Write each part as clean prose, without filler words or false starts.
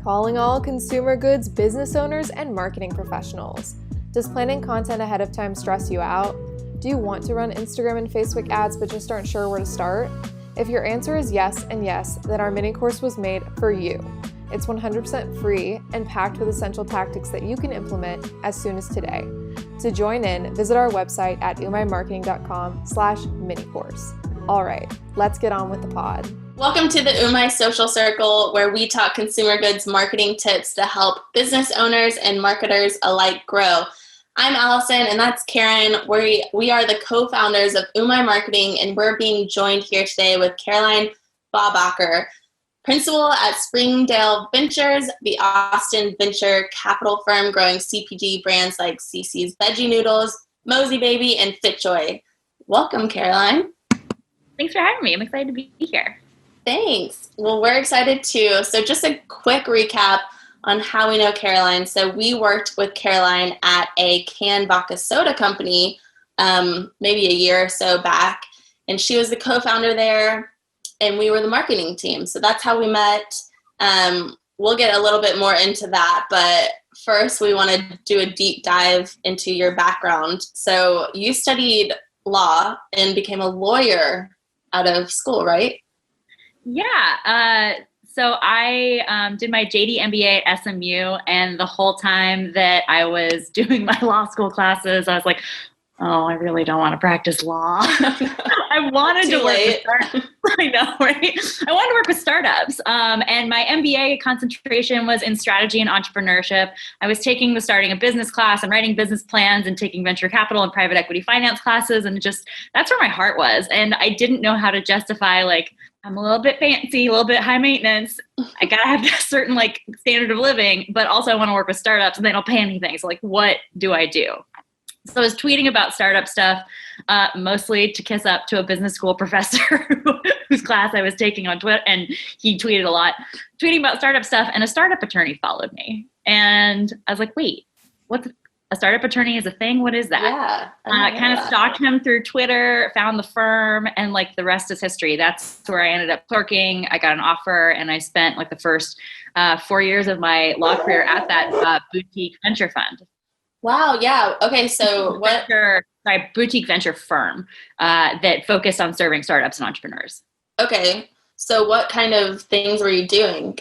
Calling all consumer goods business owners and marketing professionals. Does planning content ahead of time stress you out? Do you want to run Instagram and Facebook ads but just aren't sure where to start? If your answer is yes and yes, then our mini course was made for you. It's 100% free and packed with essential tactics that you can implement as soon as today. To join in, visit our website at umaimarketing.com/mini-course. All right, let's get on with the pod. Welcome to the UMAI Social Circle, where we talk consumer goods marketing tips to help business owners and marketers alike grow. I'm Allison, and that's Karen. We are the co-founders of UMAI Marketing, and we're being joined here today with Caroline Fabacher, principal at Springdale Ventures, the Austin venture capital firm growing CPG brands like CC's Veggie Noodles, Mosey Baby, and FitJoy. Welcome, Caroline. Thanks for having me. I'm excited to be here. Thanks. Well, we're excited too. So just a quick recap on how we know Caroline. So we worked with Caroline at a canned vodka soda company maybe a year or so back, and she was the co-founder there, and we were the marketing team. So that's how we met. We'll get a little bit more into that, but first we want to do a deep dive into your background. So you studied law and became a lawyer out of school, right? Yeah. So I did my JD MBA at SMU, and the whole time that I was doing my law school classes, I was like, oh, I really don't want to practice law. I wanted to work with startups. I know, right? I wanted to work with startups. And my MBA concentration was in strategy and entrepreneurship. I was taking the starting a business class and writing business plans and taking venture capital and private equity finance classes. And just, that's where my heart was. And I didn't know how to justify, like, I'm a little bit fancy, a little bit high maintenance. I got to have a certain standard of living, but also I want to work with startups and they don't pay anything. So what do I do? So I was tweeting about startup stuff, mostly to kiss up to a business school professor whose class I was taking on Twitter, and he tweeted a lot, tweeting about startup stuff, and a startup attorney followed me. And I was like, wait, what's a startup attorney is a thing? What is that? Yeah. Kind of stalked him through Twitter, found the firm, and the rest is history. That's where I ended up clerking. I got an offer, and I spent the first 4 years of my law career at that boutique venture fund. Wow. Yeah. Okay. So boutique venture firm that focused on serving startups and entrepreneurs. Okay. So what kind of things were you doing,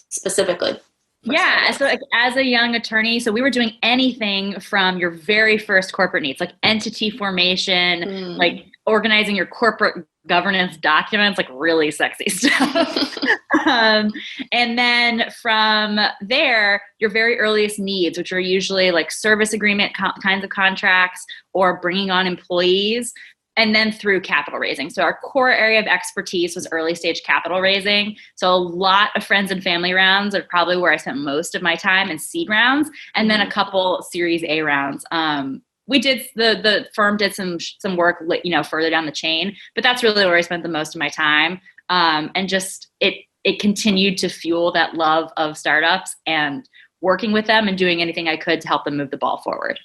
specifically? Yeah. So as a young attorney, so we were doing anything from your very first corporate needs, like entity formation, organizing your corporate governance documents, really sexy stuff. And then from there, your very earliest needs, which are usually service agreement kinds of contracts or bringing on employees, and then through capital raising. So our core area of expertise was early stage capital raising. So a lot of friends and family rounds are probably where I spent most of my time, and seed rounds, and then a couple Series A rounds. We did the firm did some work, further down the chain, but that's really where I spent the most of my time. And just it continued to fuel that love of startups and working with them and doing anything I could to help them move the ball forward.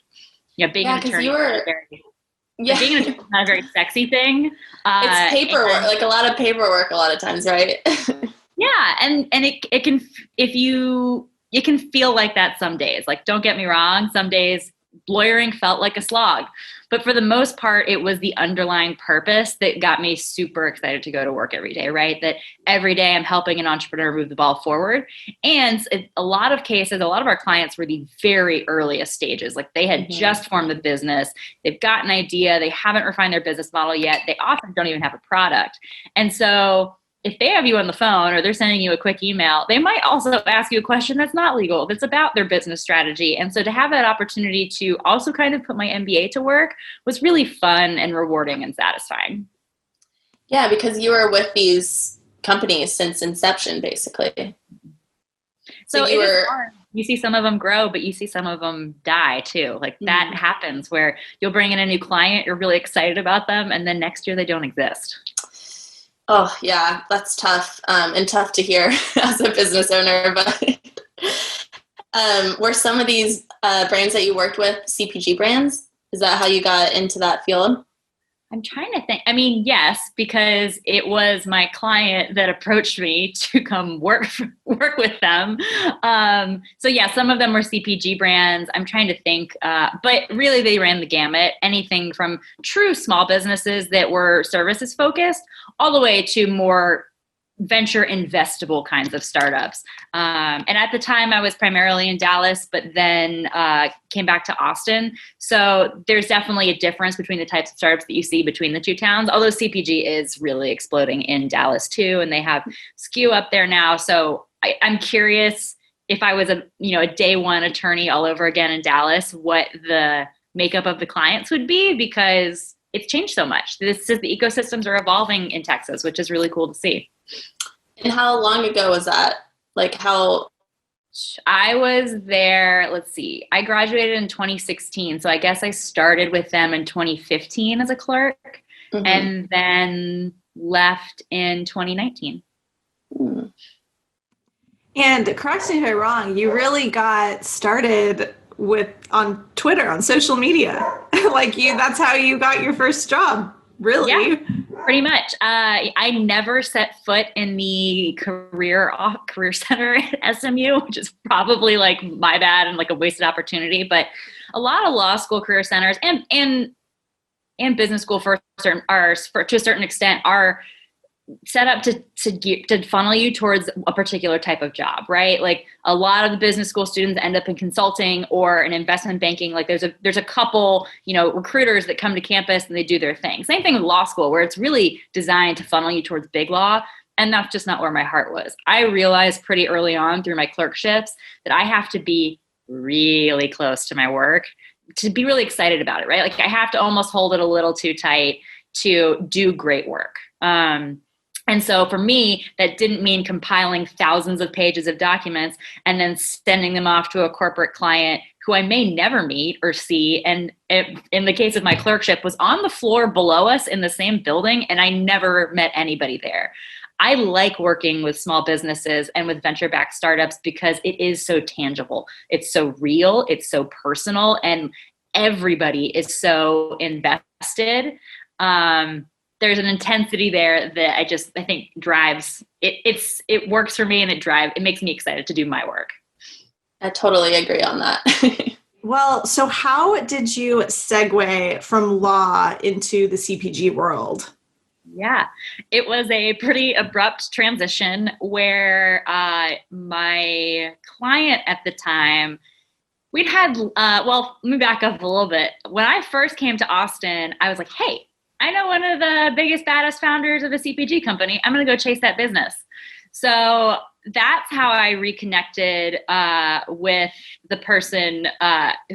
Being an attorney. Being an attorney is not a very sexy thing. It's paperwork, a lot of paperwork a lot of times, right? Yeah, and it can feel like that some days. Don't get me wrong, some days lawyering felt like a slog, but for the most part, it was the underlying purpose that got me super excited to go to work every day, right? That every day I'm helping an entrepreneur move the ball forward. And a lot of cases, a lot of our clients were the very earliest stages. They had just formed the business. They've got an idea. They haven't refined their business model yet. They often don't even have a product. And so if they have you on the phone or they're sending you a quick email, they might also ask you a question that's not legal, that's about their business strategy. And so to have that opportunity to also kind of put my MBA to work was really fun and rewarding and satisfying. Yeah, because you were with these companies since inception, basically. So it is hard. You see some of them grow, but you see some of them die too. That happens where you'll bring in a new client, you're really excited about them, and then next year they don't exist. Oh, yeah, that's tough and tough to hear as a business owner. But were some of these brands that you worked with CPG brands? Is that how you got into that field? I'm trying to think. I mean, yes, because it was my client that approached me to come work with them. So yeah, some of them were CPG brands. I'm trying to think, but really they ran the gamut. Anything from true small businesses that were services focused, all the way to more venture investable kinds of startups. And at the time I was primarily in Dallas, but then came back to Austin. So there's definitely a difference between the types of startups that you see between the two towns, although CPG is really exploding in Dallas too. And they have SKU up there now. So I'm curious if I was a day one attorney all over again in Dallas, what the makeup of the clients would be, because it's changed so much. The ecosystems are evolving in Texas, which is really cool to see. And how long ago was that? Like how? I was there, let's see, I graduated in 2016. So I guess I started with them in 2015 as a clerk, and then left in 2019. And correct me if I'm wrong, you really got started on Twitter, on social media. That's how you got your first job, really. Yeah, pretty much. I never set foot in the career center at SMU, which is probably like my bad and like a wasted opportunity. But a lot of law school career centers and business school to a certain extent are set up to funnel you towards a particular type of job, right? Like a lot of the business school students end up in consulting or in investment banking. Like there's a couple, recruiters that come to campus and they do their thing. Same thing with law school, where it's really designed to funnel you towards big law. And that's just not where my heart was. I realized pretty early on through my clerkships that I have to be really close to my work to be really excited about it, right? Like I have to almost hold it a little too tight to do great work. And so for me, that didn't mean compiling thousands of pages of documents and then sending them off to a corporate client who I may never meet or see. And in the case of my clerkship, was on the floor below us in the same building, and I never met anybody there. I like working with small businesses and with venture-backed startups because it is so tangible. It's so real. It's so personal. And everybody is so invested. There's an intensity there that I think drives it. It works for me, and it makes me excited to do my work. I totally agree on that. Well, so how did you segue from law into the CPG world? Yeah, it was a pretty abrupt transition where my client at the time, we'd had, let me back up a little bit. When I first came to Austin, I was like, hey, I know one of the biggest, baddest founders of a CPG company. I'm going to go chase that business. So that's how I reconnected with the person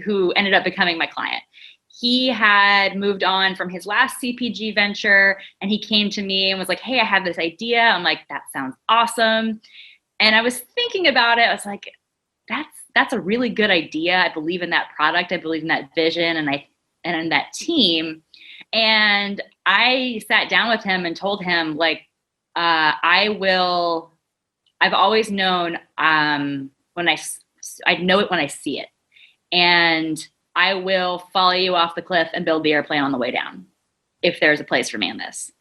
who ended up becoming my client. He had moved on from his last CPG venture, and he came to me and was like, hey, I have this idea. I'm like, that sounds awesome. And I was thinking about it. I was like, that's a really good idea. I believe in that product. I believe in that vision and in that team. And I sat down with him and told him, like, I've always known I know it when I see it. And I will follow you off the cliff and build the airplane on the way down if there's a place for me in this.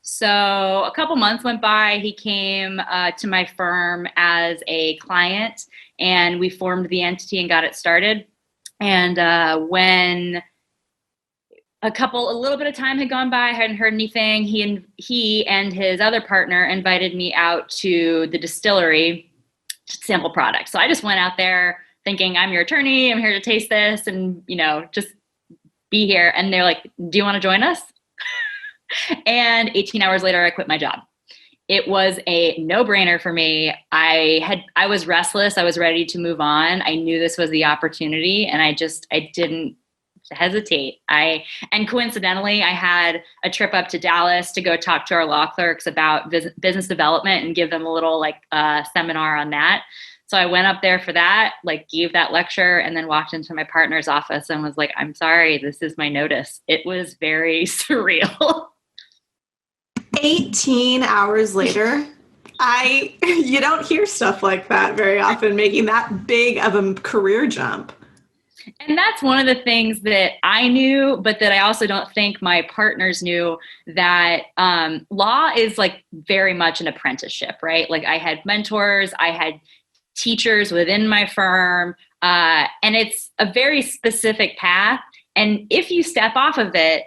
So a couple months went by. He came to my firm as a client, and we formed the entity and got it started. And when a little bit of time had gone by, I hadn't heard anything, he and his other partner invited me out to the distillery to sample products. So I just went out there thinking, I'm your attorney, I'm here to taste this and, just be here. And they're like, do you want to join us? And 18 hours later, I quit my job. It was a no-brainer for me. I was restless. I was ready to move on. I knew this was the opportunity, and I didn't hesitate. And coincidentally, I had a trip up to Dallas to go talk to our law clerks about business development and give them a little seminar on that. So I went up there for that, gave that lecture, and then walked into my partner's office and was like, I'm sorry, this is my notice. It was very surreal. 18 hours later, you don't hear stuff like that very often, making that big of a career jump. And that's one of the things that I knew, but that I also don't think my partners knew, that law is like very much an apprenticeship, right? Like I had mentors, I had teachers within my firm, and it's a very specific path. And if you step off of it,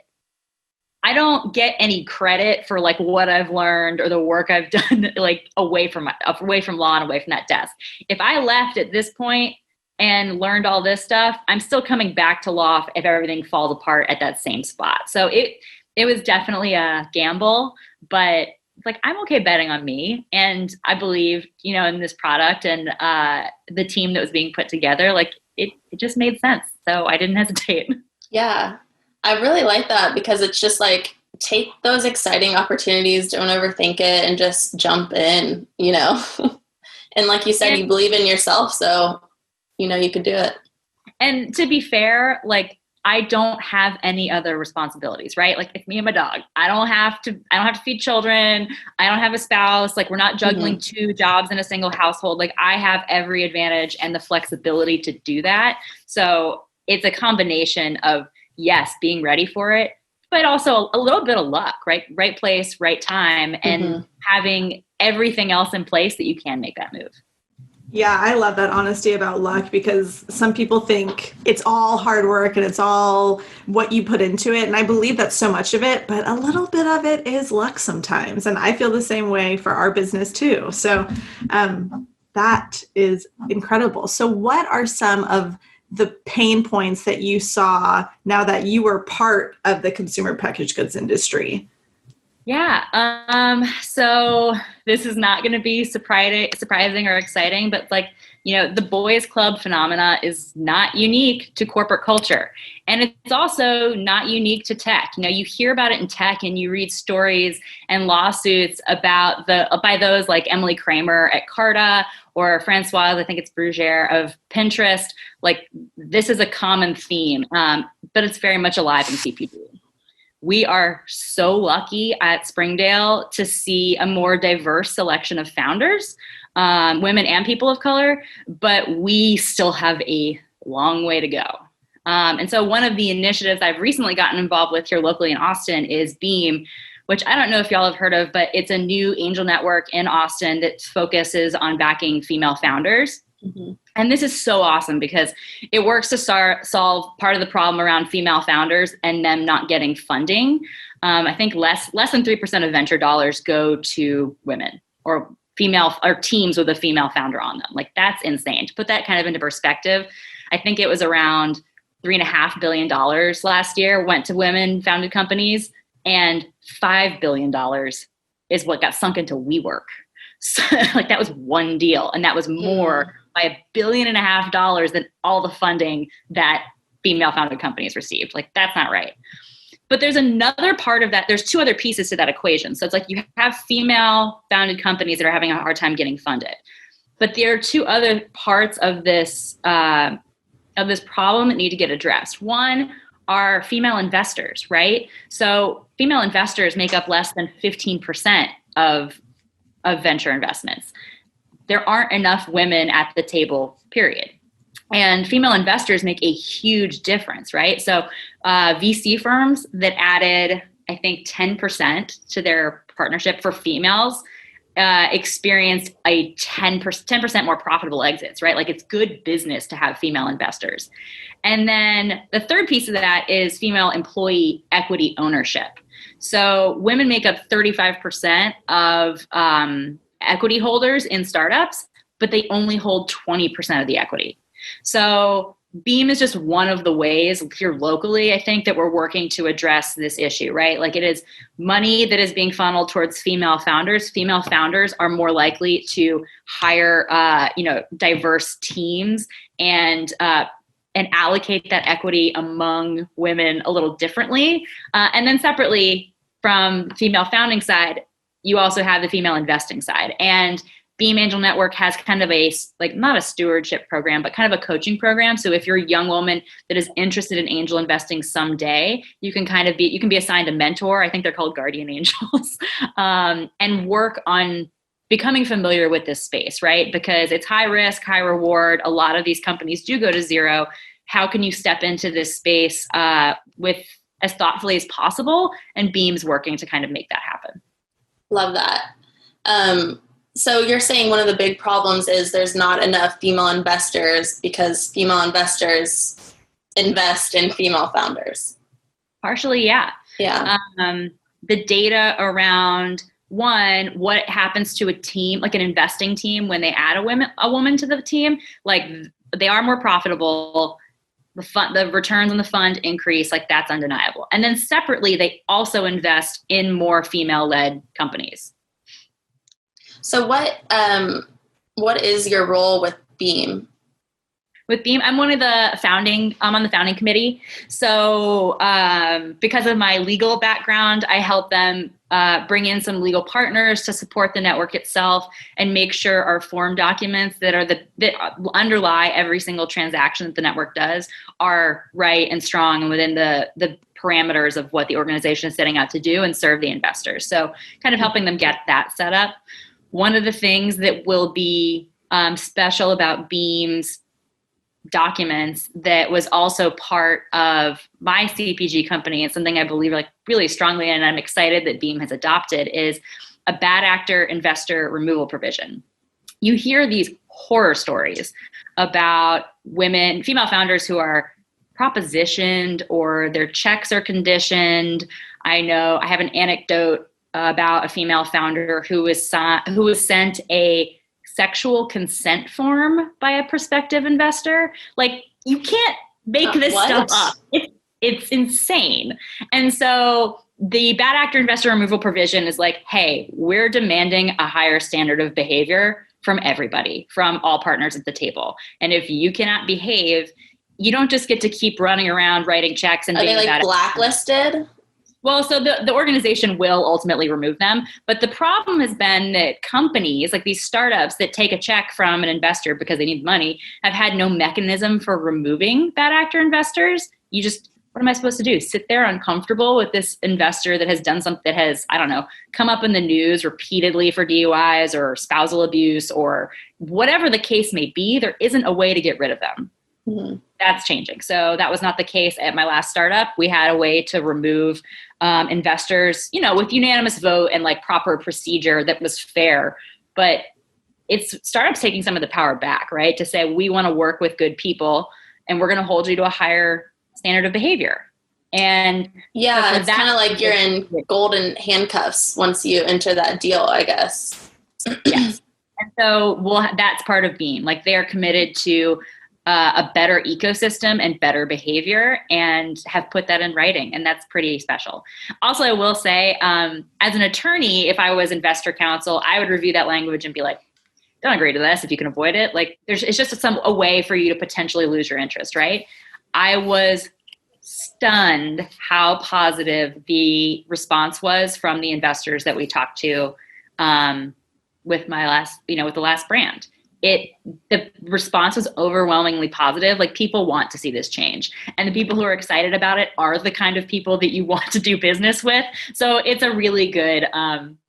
I don't get any credit for like what I've learned or the work I've done, like away from law and away from that desk. If I left at this point and learned all this stuff, I'm still coming back to law if everything falls apart at that same spot. So it was definitely a gamble, but like I'm okay betting on me, and I believe, in this product and the team that was being put together. Like it just made sense, so I didn't hesitate. Yeah, I really like that, because it's just like, take those exciting opportunities, don't overthink it, and just jump in, And like you said, you believe in yourself, so you could do it. And to be fair, like I don't have any other responsibilities, right? Like it's me and my dog. I don't have to feed children. I don't have a spouse. Like we're not juggling two jobs in a single household. Like I have every advantage and the flexibility to do that. So it's a combination of, yes, being ready for it, but also a little bit of luck, right? Right place, right time, and having everything else in place that you can make that move. Yeah, I love that honesty about luck, because some people think it's all hard work and it's all what you put into it. And I believe that's so much of it, but a little bit of it is luck sometimes. And I feel the same way for our business too. So that is incredible. So what are some of the pain points that you saw now that you were part of the consumer packaged goods industry? Yeah. So this is not going to be surprising or exciting, but like, the boys club phenomena is not unique to corporate culture. And it's also not unique to tech. You hear about it in tech and you read stories and lawsuits about by those like Emily Kramer at Carta or Francoise, I think it's Brugere of Pinterest. Like this is a common theme, but it's very much alive in CPG. We are so lucky at Springdale to see a more diverse selection of founders, women and people of color, but we still have a long way to go. And so one of the initiatives I've recently gotten involved with here locally in Austin is Beam, which I don't know if y'all have heard of, but it's a new angel network in Austin that focuses on backing female founders. And this is so awesome because it works to solve part of the problem around female founders and them not getting funding. I think less than 3% of venture dollars go to women or teams with a female founder on them. Like that's insane. To put that kind of into perspective, I think it was around $3.5 billion last year went to women founded companies, and $5 billion is what got sunk into WeWork. So, like that was one deal, and that was more by $1.5 billion than all the funding that female founded companies received. Like that's not right. But there's another part of that. There's two other pieces to that equation. So it's like you have female founded companies that are having a hard time getting funded. But there are two other parts of this problem that need to get addressed. One are female investors, right? So female investors make up less than 15% of venture investments. There aren't enough women at the table, period. And female investors make a huge difference, right? So VC firms that added, I think, 10% to their partnership for females experienced a 10% more profitable exits, right? Like it's good business to have female investors. And then the third piece of that is female employee equity ownership. So women make up 35% of equity holders in startups, but they only hold 20% of the equity. So Beam is just one of the ways here locally, I think, that we're working to address this issue, right? Like it is money that is being funneled towards female founders. Female founders are more likely to hire, diverse teams and allocate that equity among women a little differently. And then separately from the female founding side, you also have the female investing side. And Beam Angel Network has kind of not a stewardship program, but kind of a coaching program. So if you're a young woman that is interested in angel investing someday, you can be assigned a mentor. I think they're called guardian angels, and work on becoming familiar with this space, right? Because it's high risk, high reward. A lot of these companies do go to zero. how can you step into this space with as thoughtfully as possible, and Beam's working to kind of make that happen. Love that. So you're saying one of the big problems is there's not enough female investors because female investors invest in female founders. Partially, yeah. Yeah. The data around, one, what happens to a team, like an investing team, when they add a woman to the team, like they are more profitable. The returns on the fund increase, like that's undeniable. And then separately, they also invest in more female-led companies. So what is your role with Beam? With Beam, I'm on the founding committee. So because of my legal background, I help them bring in some legal partners to support the network itself and make sure our form documents that underlie every single transaction that the network does are right and strong and within the parameters of what the organization is setting out to do and serve the investors. So kind of helping them get that set up. One of the things that will be special about Beam's documents that was also part of my CPG company and something I believe like really strongly in and I'm excited that Beam has adopted is a bad actor investor removal provision. You hear these horror stories about female founders who are propositioned or their checks are conditioned. I have an anecdote about a female founder who was sent a sexual consent form by a prospective investor. Like, you can't make this stuff up. It's insane. And so the bad actor investor removal provision is like, hey, we're demanding a higher standard of behavior from everybody, from all partners at the table. And if you cannot behave, you don't just get to keep running around writing checks and being Are they like blacklisted? Well, so the organization will ultimately remove them. But the problem has been that companies, like these startups that take a check from an investor because they need money, have had no mechanism for removing bad actor investors. What am I supposed to do? Sit there uncomfortable with this investor that has done something that has, I don't know, come up in the news repeatedly for DUIs or spousal abuse or whatever the case may be. There isn't a way to get rid of them. Mm-hmm. That's changing. So that was not the case at my last startup. We had a way to remove investors, with unanimous vote and like proper procedure that was fair. But it's startups taking some of the power back, right? To say, we want to work with good people and we're going to hold you to a higher standard of behavior. And yeah, it's kind of like you're in golden handcuffs once you enter that deal, I guess. Yes. And so that's part of Beam. Like, they are committed to a better ecosystem and better behavior and have put that in writing. And that's pretty special. Also, I will say, as an attorney, if I was investor counsel, I would review that language and be like, don't agree to this if you can avoid it. Like, it's just a way for you to potentially lose your interest, right? I was stunned how positive the response was from the investors that we talked to with the last brand. The response was overwhelmingly positive. Like, people want to see this change. And the people who are excited about it are the kind of people that you want to do business with. So it's a really good,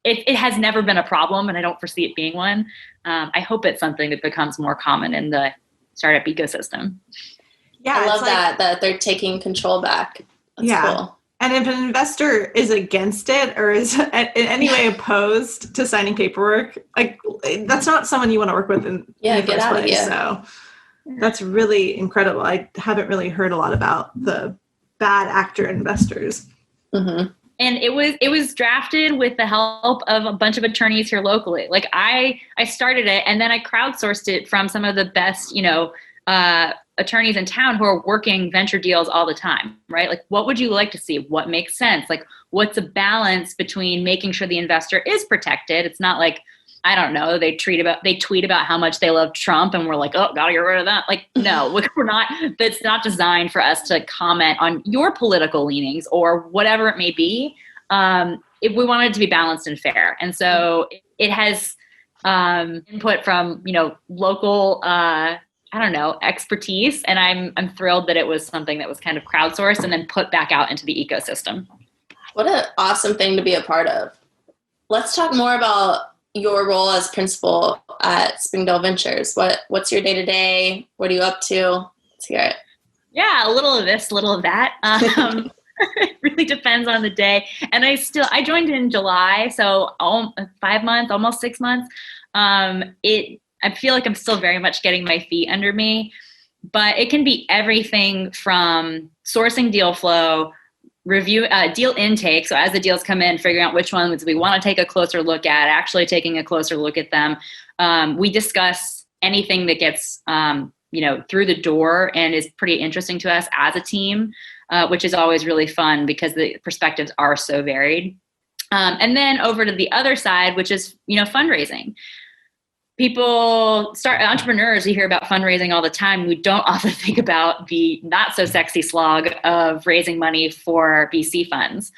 it has never been a problem, and I don't foresee it being one. I hope it's something that becomes more common in the startup ecosystem. Yeah, I love that they're taking control back. That's cool. And if an investor is against it or is in any way opposed to signing paperwork, like, that's not someone you want to work with in the first place. So that's really incredible. I haven't really heard a lot about the bad actor investors. Mm-hmm. And it was drafted with the help of a bunch of attorneys here locally. Like, I started it, and then I crowdsourced it from some of the best, attorneys in town who are working venture deals all the time, right? Like, what would you like to see? What makes sense? Like, what's a balance between making sure the investor is protected? It's not like, I don't know, they tweet about how much they love Trump and we're like, oh, gotta get rid of that. Like, no, we're not, that's not designed for us to comment on your political leanings or whatever it may be. If we want it to be balanced and fair. And so it has input from, local, expertise. And I'm thrilled that it was something that was kind of crowdsourced and then put back out into the ecosystem. What an awesome thing to be a part of. Let's talk more about your role as principal at Springdale Ventures. What's your day-to-day? What are you up to? Let's hear it. Yeah, a little of this, a little of that. It really depends on the day. And I joined in July, so 5 months, almost 6 months. I feel like I'm still very much getting my feet under me, but it can be everything from sourcing deal flow, review deal intake. So as the deals come in, figuring out which ones we want to take a closer look at, actually taking a closer look at them. We discuss anything that gets through the door and is pretty interesting to us as a team, which is always really fun because the perspectives are so varied. And then over to the other side, which is, fundraising. Entrepreneurs, you hear about fundraising all the time. We don't often think about the not so sexy slog of raising money for VC funds.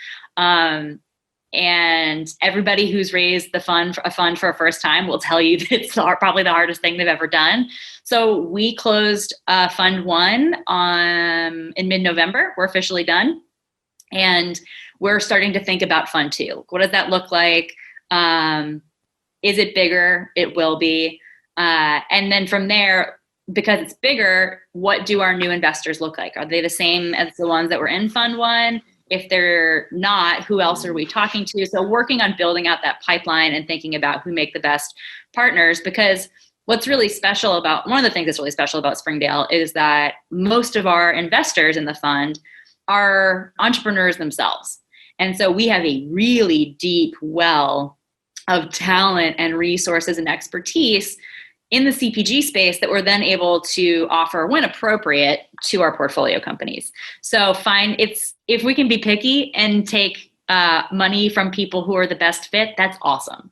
And everybody who's raised a fund for a first time will tell you that it's probably the hardest thing they've ever done. So we closed Fund 1 in mid-November. We're officially done. And we're starting to think about Fund 2. What does that look like? Is it bigger? It will be. And then from there, because it's bigger, what do our new investors look like? Are they the same as the ones that were in Fund 1? If they're not, who else are we talking to? So working on building out that pipeline and thinking about who make the best partners, because one of the things that's really special about Springdale is that most of our investors in the fund are entrepreneurs themselves. And so we have a really deep well of talent and resources and expertise in the CPG space that we're then able to offer, when appropriate, to our portfolio companies. So if we can be picky and take money from people who are the best fit, that's awesome.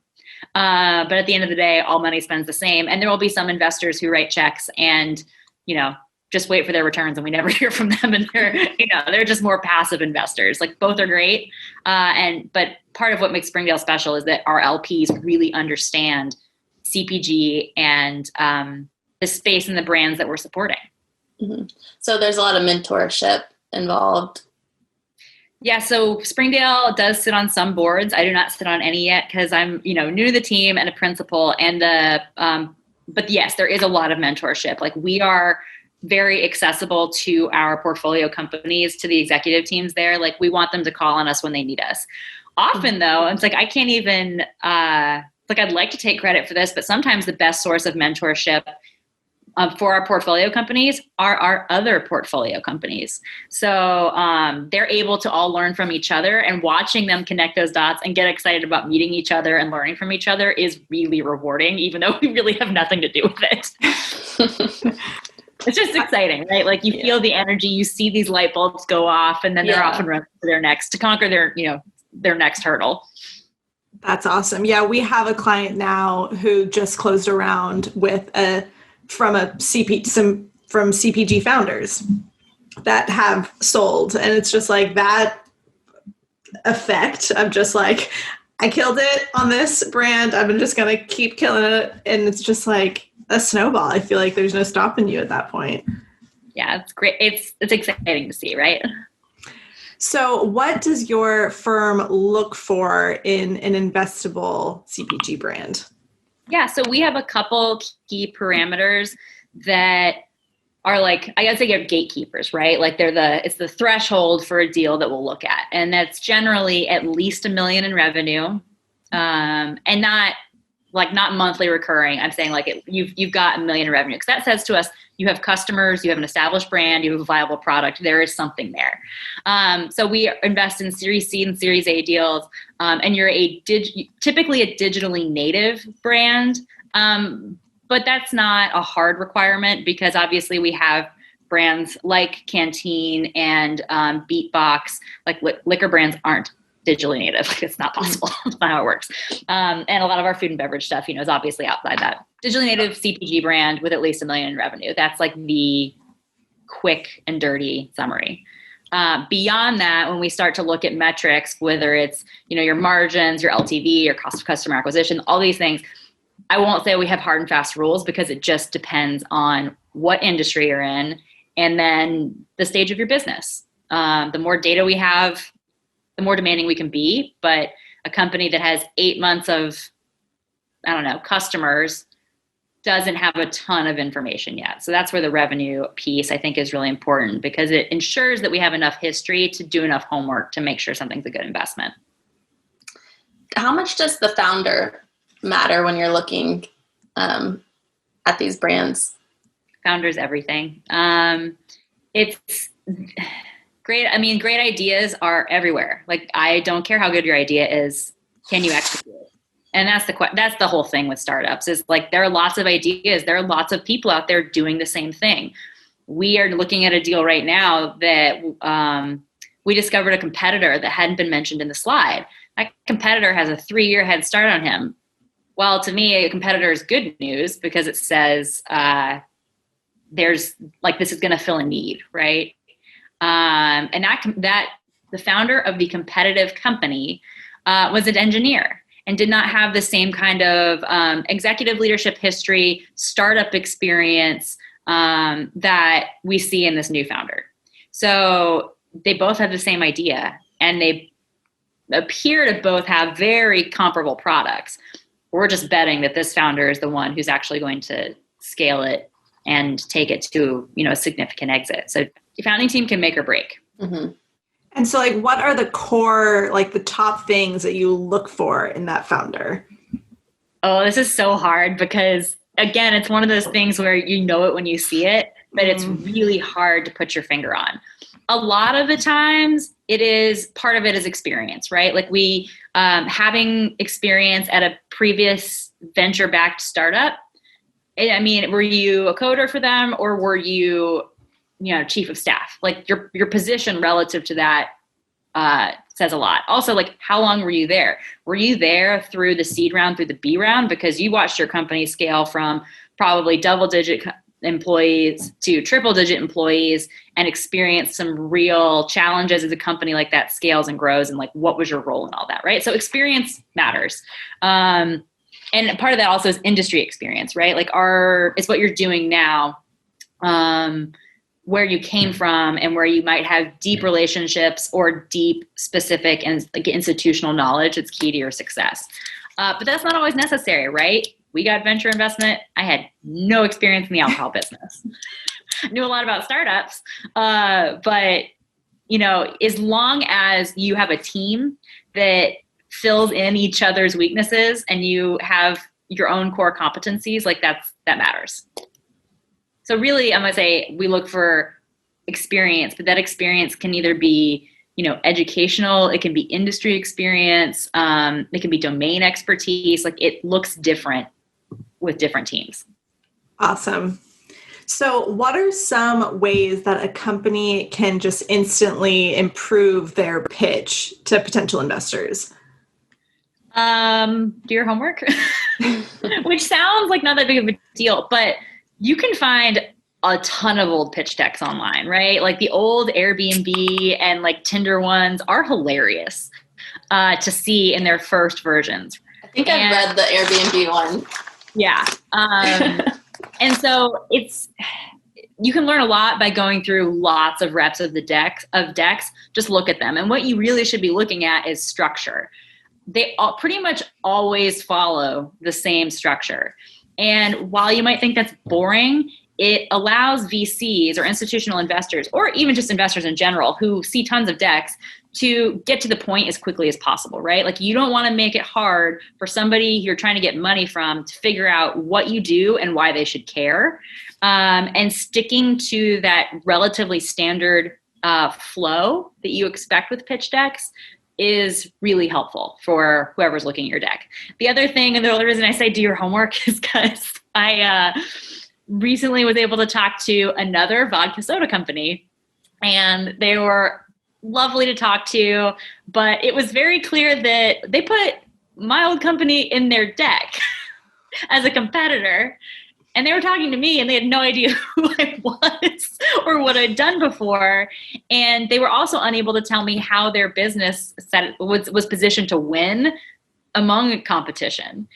But at the end of the day, all money spends the same. And there will be some investors who write checks and, just wait for their returns and we never hear from them. And they're just more passive investors. Like, both are great. But part of what makes Springdale special is that our LPs really understand CPG and the space and the brands that we're supporting. Mm-hmm. So there's a lot of mentorship involved. Yeah, so Springdale does sit on some boards. I do not sit on any yet because I'm, new to the team and a principal. And but yes, there is a lot of mentorship. Like, we are very accessible to our portfolio companies, to the executive teams there. Like, we want them to call on us when they need us. Often, though, it's like I can't even. I'd like to take credit for this, but sometimes the best source of mentorship for our portfolio companies are our other portfolio companies. So they're able to all learn from each other, and watching them connect those dots and get excited about meeting each other and learning from each other is really rewarding, even though we really have nothing to do with it. It's just exciting, right? Like, you feel the energy, you see these light bulbs go off, and then they're off and running to conquer their next hurdle. That's awesome. Yeah, we have a client now who just closed a round from CPG founders that have sold. And it's just like that effect of just like, I killed it on this brand, I'm just going to keep killing it. And it's just like a snowball. I feel like there's no stopping you at that point. Yeah, it's great. It's exciting to see, right? So what does your firm look for in an investable CPG brand? Yeah, so we have a couple key parameters that are like, I guess they're gatekeepers, right? Like, it's the threshold for a deal that we'll look at. And that's generally at least $1 million in revenue, and not monthly recurring. I'm saying like you've got $1 million in revenue, because that says to us, you have customers, you have an established brand, you have a viable product, there is something there. So we invest in Series C and Series A deals, and you're typically a digitally native brand, but that's not a hard requirement, because obviously we have brands like Canteen and Beatbox. Like, liquor brands aren't digitally native. Like, it's not possible. That's not how it works. And a lot of our food and beverage stuff, is obviously outside that. Digitally native CPG brand with at least $1 million in revenue. That's like the quick and dirty summary. Beyond that, when we start to look at metrics, whether it's, your margins, your LTV, your cost of customer acquisition, all these things, I won't say we have hard and fast rules, because it just depends on what industry you're in and then the stage of your business. The more data we have, the more demanding we can be. But a company that has 8 months of, customers doesn't have a ton of information yet. So that's where the revenue piece, I think, is really important, because it ensures that we have enough history to do enough homework to make sure something's a good investment. How much does the founder matter when you're looking at these brands? Founders, everything. It's great. I mean, great ideas are everywhere. Like, I don't care how good your idea is. Can you execute it? And that's the whole thing with startups, is like, there are lots of ideas. There are lots of people out there doing the same thing. We are looking at a deal right now that we discovered a competitor that hadn't been mentioned in the slide. That competitor has a 3-year head start on him. Well, to me, a competitor is good news, because it says there's like, this is going to fill a need, right? And that the founder of the competitive company was an engineer and did not have the same kind of executive leadership history, startup experience that we see in this new founder. So they both have the same idea, and they appear to both have very comparable products. We're just betting that this founder is the one who's actually going to scale it and take it to, a significant exit. So your founding team can make or break. Mm-hmm. And so, like, what are the core, like, the top things that you look for in that founder? Oh, this is so hard, because, again, it's one of those things where you know it when you see it, but it's really hard to put your finger on. A lot of the times, part of it is experience, right? Like, we, having experience at a previous venture-backed startup. I mean, were you a coder for them, or were you, chief of staff? Like, your position relative to that says a lot. Also, like, how long were you there? Were you there through the seed round, through the B round? Because you watched your company scale from probably double-digit employees to triple-digit employees, and experienced some real challenges as a company like that scales and grows, and like, what was your role in all that, right? So experience matters. And part of that also is industry experience, right? Like, it's what you're doing now, where you came from, and where you might have deep relationships or deep specific and like institutional knowledge that's key to your success. But that's not always necessary, right? We got venture investment. I had no experience in the alcohol business. Knew a lot about startups, but as long as you have a team that fills in each other's weaknesses, and you have your own core competencies, like, that matters. So really, I'm going to say we look for experience, but that experience can either be, educational, it can be industry experience, it can be domain expertise. Like, it looks different with different teams. Awesome. So what are some ways that a company can just instantly improve their pitch to potential investors? Do your homework, which sounds like not that big of a deal, but you can find a ton of old pitch decks online, right? Like, the old Airbnb and like Tinder ones are hilarious to see in their first versions. I think I've read the Airbnb one. Yeah. And so you can learn a lot by going through lots of reps of decks. Just look at them. And what you really should be looking at is structure. They all pretty much always follow the same structure. And while you might think that's boring, it allows VCs or institutional investors, or even just investors in general who see tons of decks, to get to the point as quickly as possible, right? Like, you don't want to make it hard for somebody you're trying to get money from to figure out what you do and why they should care. And sticking to that relatively standard flow that you expect with pitch decks is really helpful for whoever's looking at your deck. The other thing, and the only reason I say do your homework, is because I recently was able to talk to another vodka soda company, and they were lovely to talk to, but it was very clear that they put my old company in their deck as a competitor. And they were talking to me, and they had no idea who I was or what I'd done before. And they were also unable to tell me how their business was positioned to win among competition.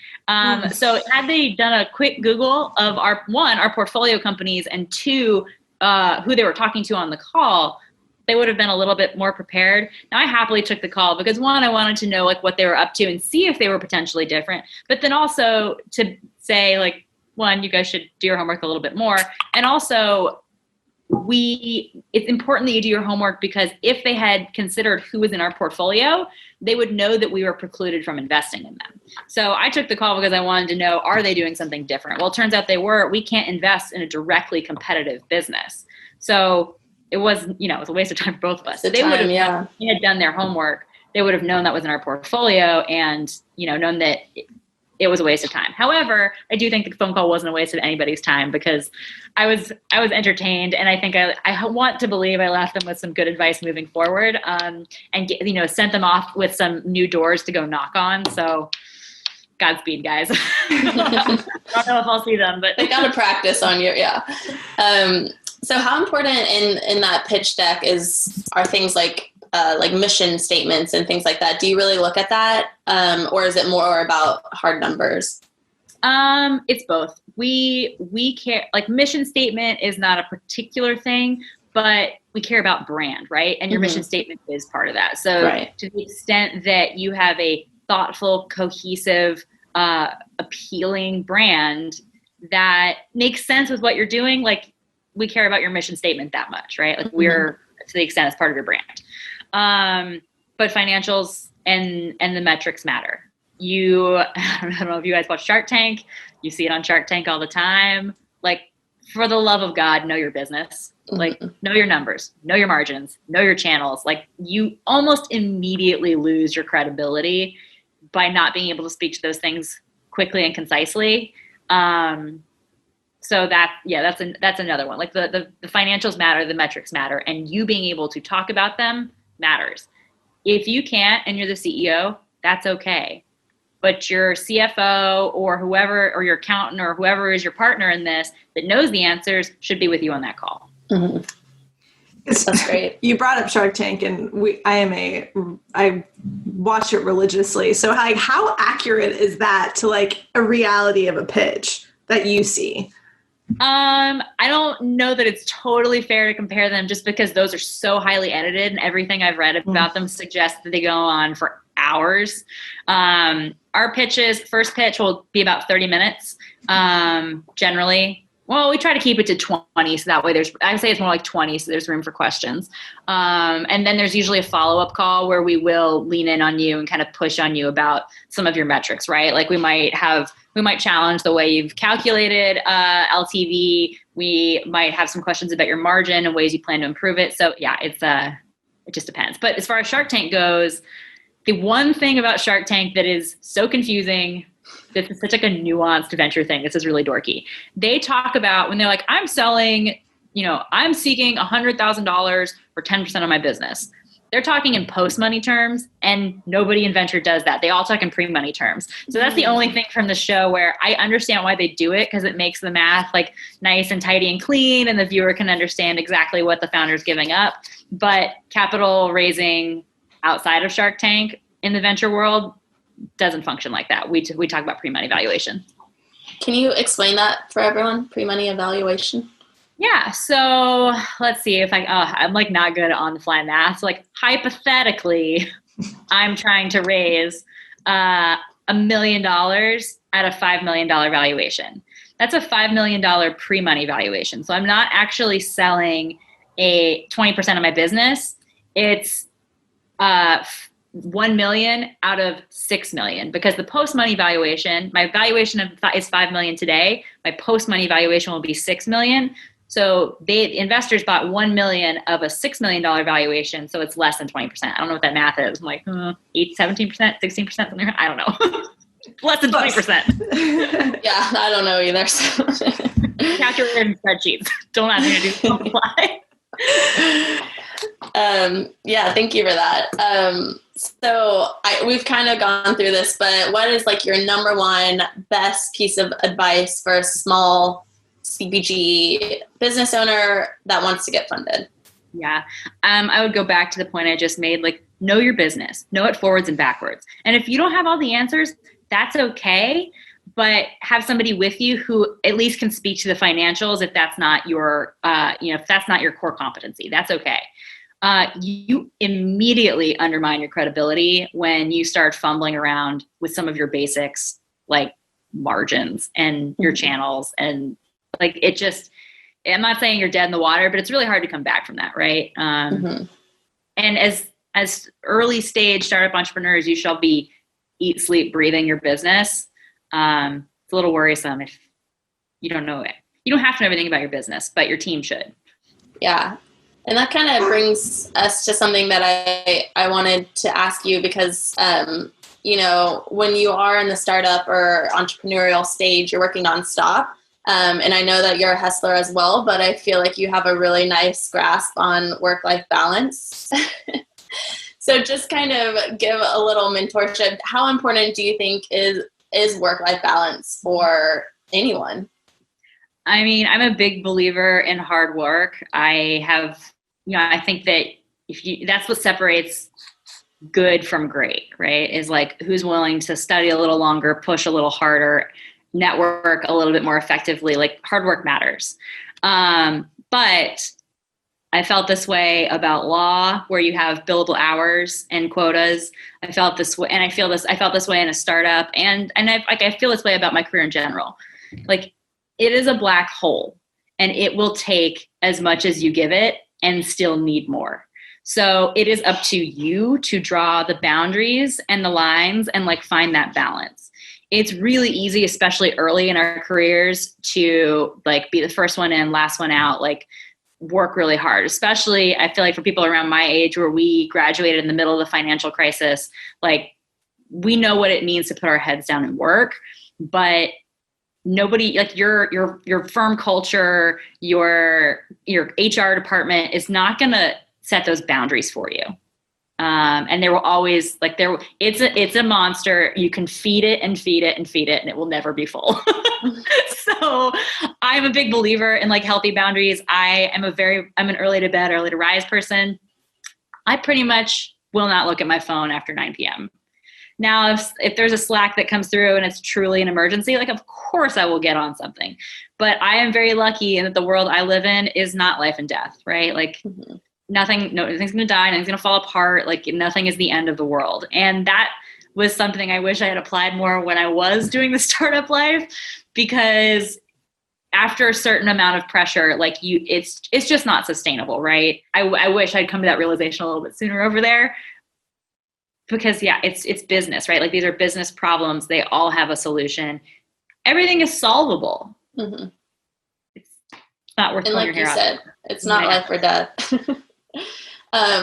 So had they done a quick Google of our portfolio companies, and two, who they were talking to on the call, they would have been a little bit more prepared. Now, I happily took the call because, one, I wanted to know like what they were up to and see if they were potentially different. But then also to say, like, one, you guys should do your homework a little bit more. And also, it's important that you do your homework, because if they had considered who was in our portfolio, they would know that we were precluded from investing in them. So I took the call because I wanted to know, are they doing something different? Well, it turns out they were. We can't invest in a directly competitive business. So it was, it was a waste of time for both of us. So they would have, if they had done their homework, they would have known that was in our portfolio and, known that it was a waste of time. However, I do think the phone call wasn't a waste of anybody's time, because I was entertained, and I think I want to believe I left them with some good advice moving forward, and sent them off with some new doors to go knock on. So Godspeed, guys. I don't know if I'll see them, but they got to practice on you. Yeah. So how important in that pitch deck are things like mission statements and things like that? Do you really look at that? Or is it more about hard numbers? It's both. We care, like, mission statement is not a particular thing, but we care about brand, right? And your mission statement is part of that. So to the extent that you have a thoughtful, cohesive, appealing brand that makes sense with what you're doing, like, we care about your mission statement that much, right? Like, we're, to the extent it's part of your brand. But financials and the metrics matter. I don't know if you guys watch Shark Tank. You see it on Shark Tank all the time. Like, for the love of God, know your business. Like, know your numbers, know your margins, know your channels. Like, you almost immediately lose your credibility by not being able to speak to those things quickly and concisely. So that's another one. Like, the financials matter, the metrics matter, and you being able to talk about them matters. If you can't and you're the CEO, that's okay. But your CFO or whoever, or your accountant or whoever is your partner in this that knows the answers should be with you on that call. That's great. You brought up Shark Tank, and I watch it religiously. So how accurate is that to like a reality of a pitch that you see? I don't know that it's totally fair to compare them, just because those are so highly edited, and everything I've read about them suggests that they go on for hours. Our first pitch will be about 30 minutes, generally. Well, we try to keep it to 20. So that way I would say it's more like 20. So there's room for questions. And then there's usually a follow-up call where we will lean in on you and kind of push on you about some of your metrics, right? Like, we might challenge the way you've calculated LTV. We might have some questions about your margin and ways you plan to improve it. So yeah, it just depends. But as far as Shark Tank goes, the one thing about Shark Tank that is so confusing, this is such like a nuanced venture thing. This is really dorky. They talk about when they're like, I'm seeking $100,000 for 10% of my business. They're talking in post-money terms, and nobody in venture does that. They all talk in pre-money terms. So that's the only thing from the show where I understand why they do it, because it makes the math like nice and tidy and clean, and the viewer can understand exactly what the founder's giving up. But capital raising outside of Shark Tank in the venture world doesn't function like that. We talk about pre-money valuation. Can you explain that for everyone? Pre-money evaluation? Yeah. So let's see if I'm like not good on the fly math. So like, hypothetically, I'm trying to raise $1 million at a $5 million valuation. That's a $5 million pre-money valuation. So I'm not actually selling a 20% of my business. It's 1 million out of 6 million, because the post-money valuation, my valuation is 5 million today. My post-money valuation will be 6 million. So the investors bought 1 million of a $6 million valuation. So it's less than 20%. I don't know what that math is. I'm like 17%, 16%, something. I don't know. Less than 20%. Yeah, I don't know either. Calculator and spreadsheets. Don't ask me to do multiply. Yeah, thank you for that. So we've kind of gone through this, but what is like your number one best piece of advice for a small CPG business owner that wants to get funded? Yeah. I would go back to the point I just made, like, know your business, know it forwards and backwards. And if you don't have all the answers, that's okay. But have somebody with you who at least can speak to the financials if that's not your, if that's not your core competency. That's okay. You immediately undermine your credibility when you start fumbling around with some of your basics, like margins and your channels. And like, it just, I'm not saying you're dead in the water, but it's really hard to come back from that. Right. And as early stage startup entrepreneurs, you shall be eat, sleep, breathing your business. It's a little worrisome if you don't know it. You don't have to know everything about your business, but your team should. Yeah. And that kind of brings us to something that I wanted to ask you because, you know, when you are in the startup or entrepreneurial stage, you're working nonstop. And I know that you're a hustler as well, but I feel like you have a really nice grasp on work-life balance. So just kind of give a little mentorship. How important do you think is work-life balance for anyone? I mean, I'm a big believer in hard work. I think that that's what separates good from great, right? Is like who's willing to study a little longer, push a little harder, network a little bit more effectively. Like hard work matters. But I felt this way about law, where you have billable hours and quotas. I felt this way, and I felt this way in a startup, and I feel this way about my career in general. Like, it is a black hole, and it will take as much as you give it and still need more. So it is up to you to draw the boundaries and the lines and like find that balance. It's really easy, especially early in our careers, to like be the first one in, last one out, like work really hard. Especially, I feel like for people around my age, where we graduated in the middle of the financial crisis, like we know what it means to put our heads down and work, but nobody, like your firm culture, your HR department is not going to set those boundaries for you. And there will always it's a monster. You can feed it and feed it and feed it, and it will never be full. So I'm a big believer in like healthy boundaries. I'm an early to bed, early to rise person. I pretty much will not look at my phone after 9 p.m. Now, if there's a Slack that comes through and it's truly an emergency, like of course I will get on something. But I am very lucky in that the world I live in is not life and death, right? Like nothing's going to die, nothing's going to fall apart. Like nothing is the end of the world. And that was something I wish I had applied more when I was doing the startup life, because after a certain amount of pressure, like it's just not sustainable, right? I wish I'd come to that realization a little bit sooner over there. Because it's business, right? Like these are business problems. They all have a solution. Everything is solvable. Mm-hmm. It's not worth pulling your hair out. And like you said, it's not life or death.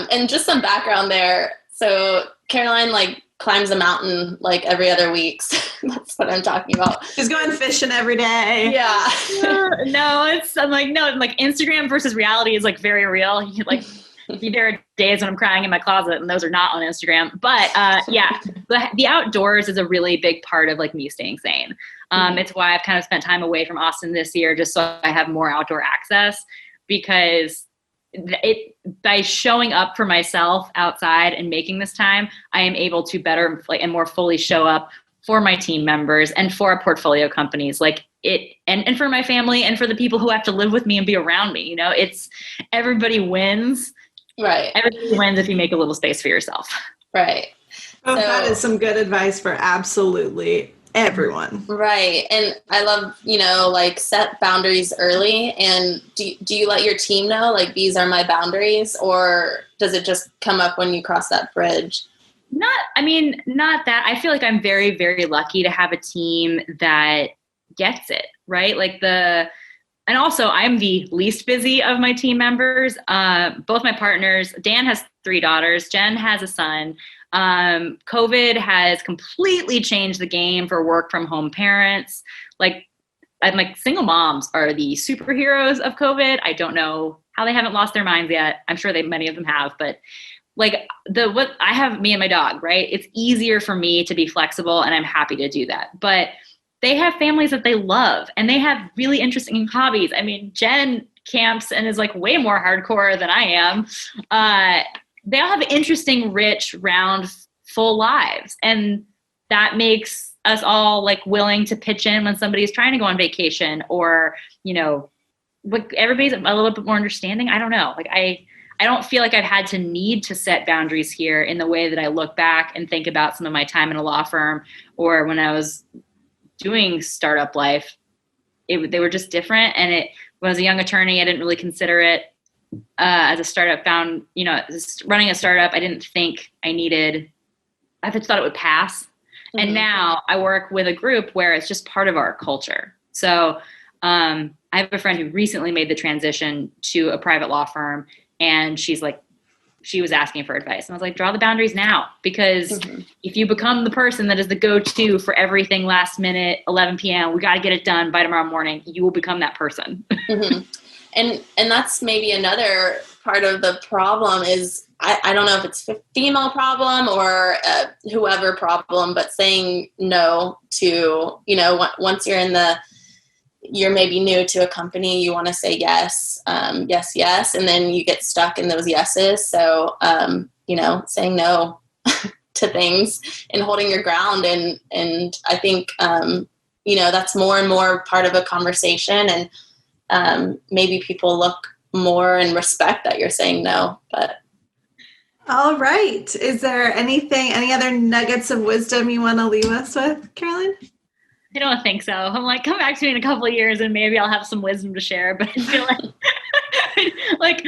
And just some background there. So Caroline like climbs a mountain like every other week. So that's what I'm talking about. She's going fishing every day. Yeah. I'm like Instagram versus reality is like very real. There are days when I'm crying in my closet, and those are not on Instagram. But the outdoors is a really big part of like me staying sane. It's why I've kind of spent time away from Austin this year, just so I have more outdoor access, because by showing up for myself outside and making this time, I am able to better and more fully show up for my team members and for our portfolio companies, and for my family and for the people who have to live with me and be around me. You know, it's everybody wins. Right. Everybody wins if you make a little space for yourself. Right. Oh, so, that is some good advice for absolutely everyone. Right. And I love, like set boundaries early. And do you let your team know, like, these are my boundaries, or does it just come up when you cross that bridge? Not that. I feel like I'm very, very lucky to have a team that gets it, right? And also, I'm the least busy of my team members. Both my partners, Dan has 3 daughters, Jen has a son. COVID has completely changed the game for work from home parents. Single moms are the superheroes of COVID. I don't know how they haven't lost their minds yet. I'm sure many of them have, but I have me and my dog, right? It's easier for me to be flexible, and I'm happy to do that. But they have families that they love, and they have really interesting hobbies. I mean, Jen camps and is like way more hardcore than I am. They all have interesting, rich, round, full lives. And that makes us all like willing to pitch in when somebody's trying to go on vacation, or, everybody's a little bit more understanding. I don't know. I don't feel like I've had to need to set boundaries here in the way that I look back and think about some of my time in a law firm, or when I was doing startup life, they were just different. And when I was a young attorney, I didn't really consider it as a startup. Running a startup, I didn't think I just thought it would pass. Mm-hmm. And now I work with a group where it's just part of our culture. So I have a friend who recently made the transition to a private law firm, and she was asking for advice. And I was like, draw the boundaries now, because mm-hmm. if you become the person that is the go-to for everything last minute, 11 p.m., we got to get it done by tomorrow morning, you will become that person. Mm-hmm. And that's maybe another part of the problem is, I don't know if it's a female problem or whoever problem, but saying no to, once you're maybe new to a company, you want to say yes, yes, and then you get stuck in those yeses. So, saying no to things and holding your ground. And I think, that's more and more part of a conversation, and maybe people look more and respect that you're saying no, but. All right. Is there any other nuggets of wisdom you want to leave us with, Caroline? I don't think so. I'm like, come back to me in a couple of years and maybe I'll have some wisdom to share. But I feel like,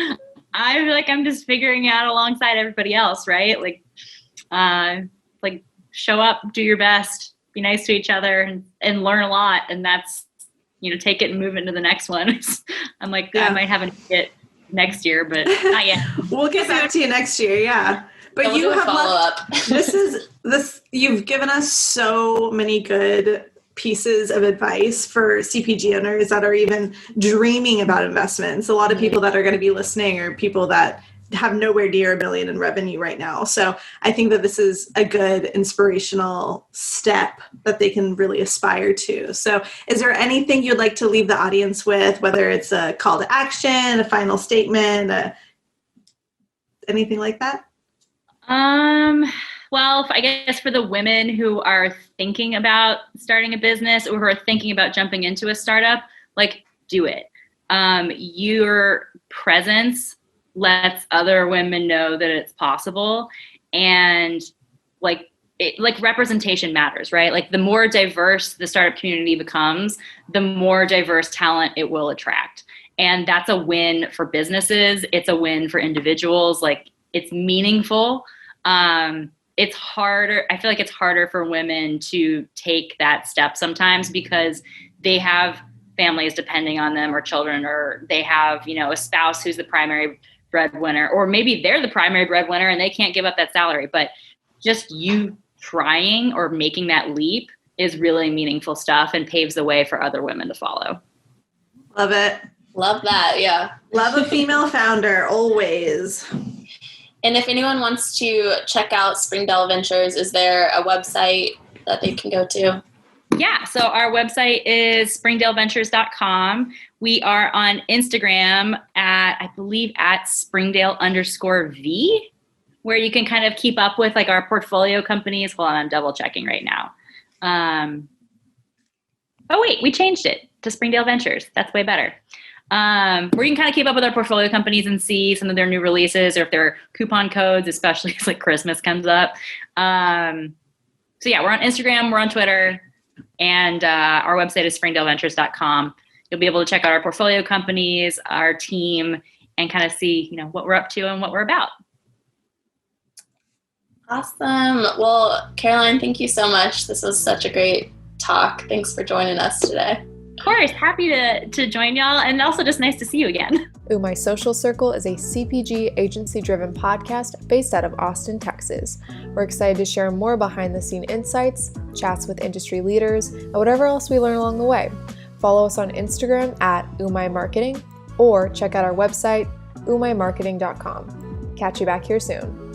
I feel like I'm just figuring it out alongside everybody else, right? Like show up, do your best, be nice to each other, and learn a lot. And that's, take it and move into the next one. I'm like, I might have a hit next year, but not yet. We'll get back to you next year. Yeah. But you have left, you've given us so many good pieces of advice for CPG owners that are even dreaming about investments. A lot of people that are going to be listening are people that have nowhere near $1 million in revenue right now. So I think that this is a good inspirational step that they can really aspire to. So is there anything you'd like to leave the audience with, whether it's a call to action, a final statement, anything like that? Well, I guess for the women who are thinking about starting a business or who are thinking about jumping into a startup, do it. Your presence lets other women know that it's possible, and representation matters, right? The more diverse the startup community becomes, the more diverse talent it will attract. And that's a win for businesses. It's a win for individuals. It's meaningful. It's harder. I feel like it's harder for women to take that step sometimes because they have families depending on them, or children, or they have, a spouse who's the primary breadwinner, or maybe they're the primary breadwinner and they can't give up that salary. But just you trying or making that leap is really meaningful stuff and paves the way for other women to follow. Love it. Love that. Yeah. Love a female founder always. And if anyone wants to check out Springdale Ventures, is there a website that they can go to? Yeah, so our website is springdaleventures.com. We are on Instagram at Springdale_V, where you can kind of keep up with our portfolio companies. Hold on, I'm double checking right now. Oh wait, we changed it to Springdale Ventures. That's way better. Where you can kind of keep up with our portfolio companies and see some of their new releases, or if there are coupon codes, especially as Christmas comes up. So yeah, we're on Instagram, we're on Twitter, and our website is springdaleventures.com. You'll be able to check out our portfolio companies, our team, and kind of see, what we're up to and what we're about. Awesome. Well, Caroline, thank you so much. This was such a great talk. Thanks for joining us today. Of course. Happy to join y'all, and also just nice to see you again. UMAI Social Circle is a CPG agency-driven podcast based out of Austin, Texas. We're excited to share more behind-the-scene insights, chats with industry leaders, and whatever else we learn along the way. Follow us on Instagram at UMAI Marketing, or check out our website, umaimarketing.com. Catch you back here soon.